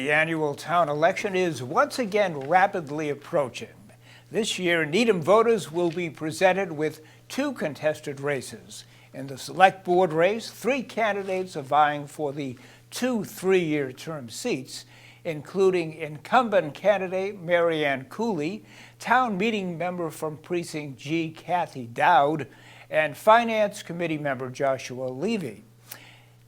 The annual town election is once again rapidly approaching. This year, Needham voters will be presented with two contested races. In the select board race, 3 candidates are vying for the 2 3-year term seats, including incumbent candidate Mary Ann Cooley, town meeting member from Precinct G Kathy Dowd, and Finance Committee member Joshua Levy.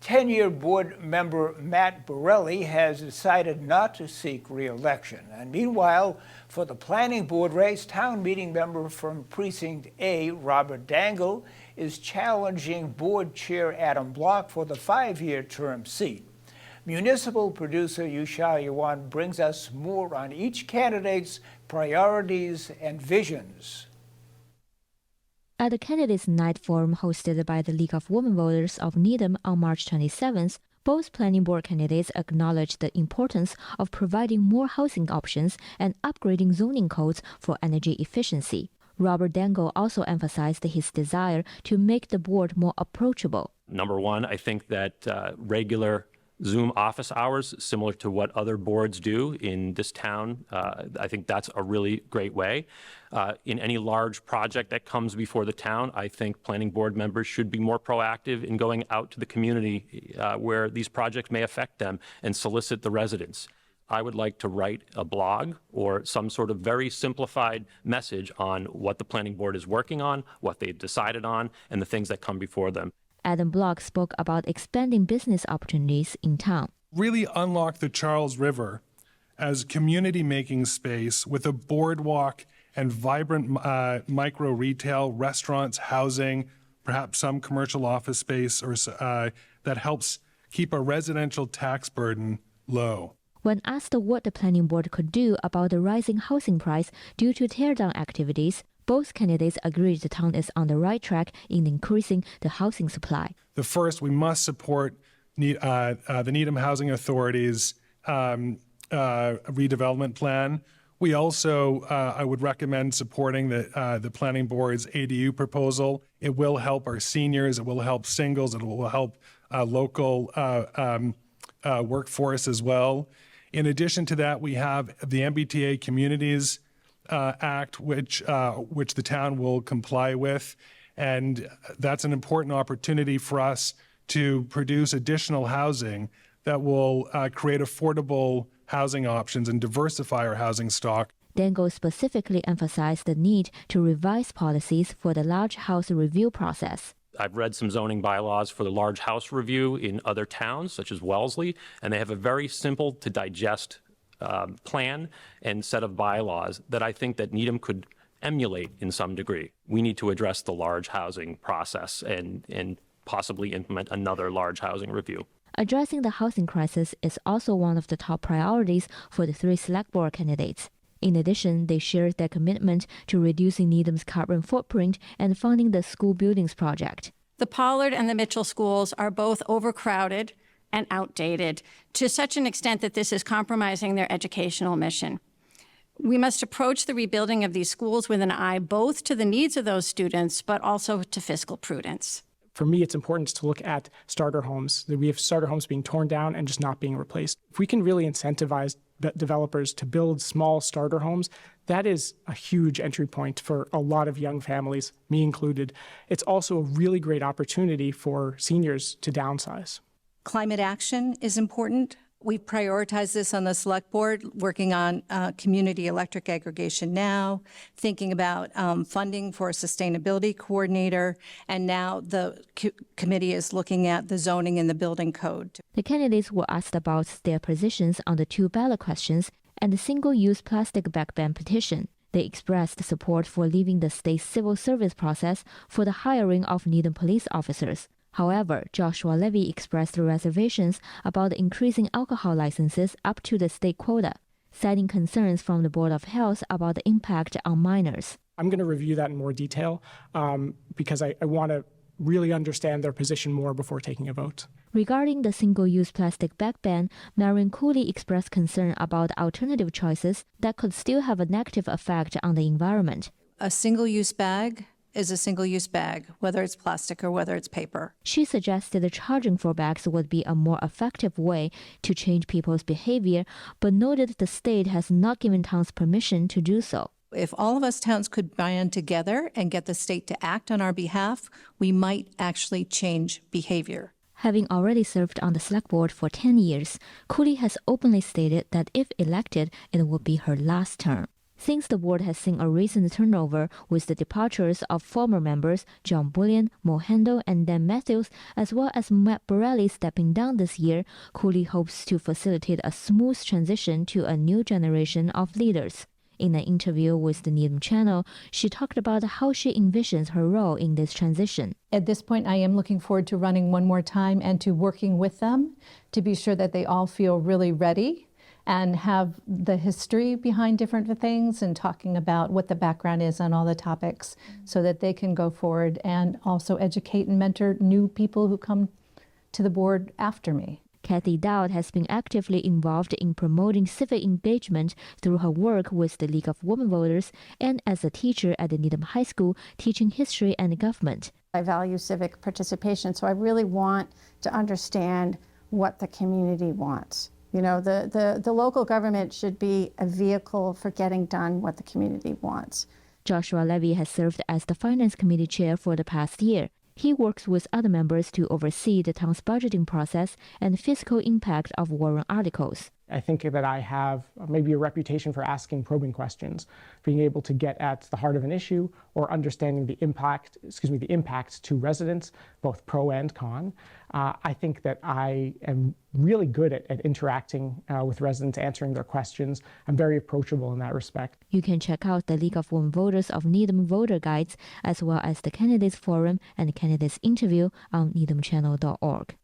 10-year board member Matt Borelli has decided not to seek re-election. And meanwhile, for the planning board race, town meeting member from Precinct A, Robert Dangle, is challenging board chair Adam Block for the 5-year term seat. Municipal producer Yushai Yuan brings us more on each candidate's priorities and visions. At the Candidates Night Forum hosted by the League of Women Voters of Needham on March 27th, both planning board candidates acknowledged the importance of providing more housing options and upgrading zoning codes for energy efficiency. Robert Dangle also emphasized his desire to make the board more approachable. Number one, I think that regular Zoom office hours, similar to what other boards do in this town, I think that's a really great way. In any large project that comes before the town, I think planning board members should be more proactive in going out to the community where these projects may affect them and solicit the residents. I would like to write a blog or some sort of very simplified message on what the planning board is working on, what they've decided on, and the things that come before them. Adam Block spoke about expanding business opportunities in town. Really unlock the Charles River as community-making space with a boardwalk and vibrant micro retail, restaurants, housing, perhaps some commercial office space or that helps keep a residential tax burden low. When asked what the planning board could do about the rising housing price due to teardown activities, both candidates agreed the town is on the right track in increasing the housing supply. The first, we must support the Needham Housing Authority's redevelopment plan. We also, I would recommend supporting the planning board's ADU proposal. It will help our seniors, it will help singles, it will help local workforce as well. In addition to that, we have the MBTA Communities Act, which the town will comply with, and that's an important opportunity for us to produce additional housing that will create affordable housing options and diversify our housing stock. Dangle specifically emphasized the need to revise policies for the large house review process. I've read some zoning bylaws for the large house review in other towns, such as Wellesley, and they have a very simple to digest plan and set of bylaws that I think that Needham could emulate in some degree. We need to address the large housing process and possibly implement another large housing review. Addressing the housing crisis is also one of the top priorities for the 3 select board candidates. In addition, they shared their commitment to reducing Needham's carbon footprint and funding the school buildings project. The Pollard and the Mitchell schools are both overcrowded and outdated to such an extent that this is compromising their educational mission. We must approach the rebuilding of these schools with an eye both to the needs of those students, but also to fiscal prudence. For me, it's important to look at starter homes. We have starter homes being torn down and just not being replaced. If we can really incentivize developers to build small starter homes, that is a huge entry point for a lot of young families, me included. It's also a really great opportunity for seniors to downsize. Climate action is important. We prioritize this on the select board, working on community electric aggregation now, thinking about funding for a sustainability coordinator, and now the committee is looking at the zoning and the building code. The candidates were asked about their positions on the 2 ballot questions and the single-use plastic bag ban petition. They expressed support for leaving the state's civil service process for the hiring of Needham police officers. However, Joshua Levy expressed reservations about increasing alcohol licenses up to the state quota, citing concerns from the Board of Health about the impact on minors. I'm going to review that in more detail because I want to really understand their position more before taking a vote. Regarding the single-use plastic bag ban, Marion Cooley expressed concern about alternative choices that could still have a negative effect on the environment. A single-use bag is a single-use bag, whether it's plastic or whether it's paper. She suggested charging for bags would be a more effective way to change people's behavior, but noted the state has not given towns permission to do so. If all of us towns could band together and get the state to act on our behalf, we might actually change behavior. Having already served on the select board for 10 years, Cooley has openly stated that if elected, it would be her last term. Since the board has seen a recent turnover with the departures of former members John Bullion, Mo Handel, and Dan Matthews, as well as Matt Borelli stepping down this year, Cooley hopes to facilitate a smooth transition to a new generation of leaders. In an interview with the Needham channel, she talked about how she envisions her role in this transition. At this point, I am looking forward to running one more time and to working with them to be sure that they all feel really ready and have the history behind different things and talking about what the background is on all the topics so that they can go forward and also educate and mentor new people who come to the board after me. Kathy Dowd has been actively involved in promoting civic engagement through her work with the League of Women Voters and as a teacher at the Needham High School teaching history and government. I value civic participation, so I really want to understand what the community wants. You know, the local government should be a vehicle for getting done what the community wants. Joshua Levy has served as the Finance Committee chair for the past year. He works with other members to oversee the town's budgeting process and fiscal impact of warrant articles. I think that I have maybe a reputation for asking probing questions, being able to get at the heart of an issue or understanding the impact to residents, both pro and con. I think that I am really good at interacting with residents, answering their questions. I'm very approachable in that respect. You can check out the League of Women Voters of Needham voter guides, as well as the Candidates Forum and Candidates Interview on needhamchannel.org.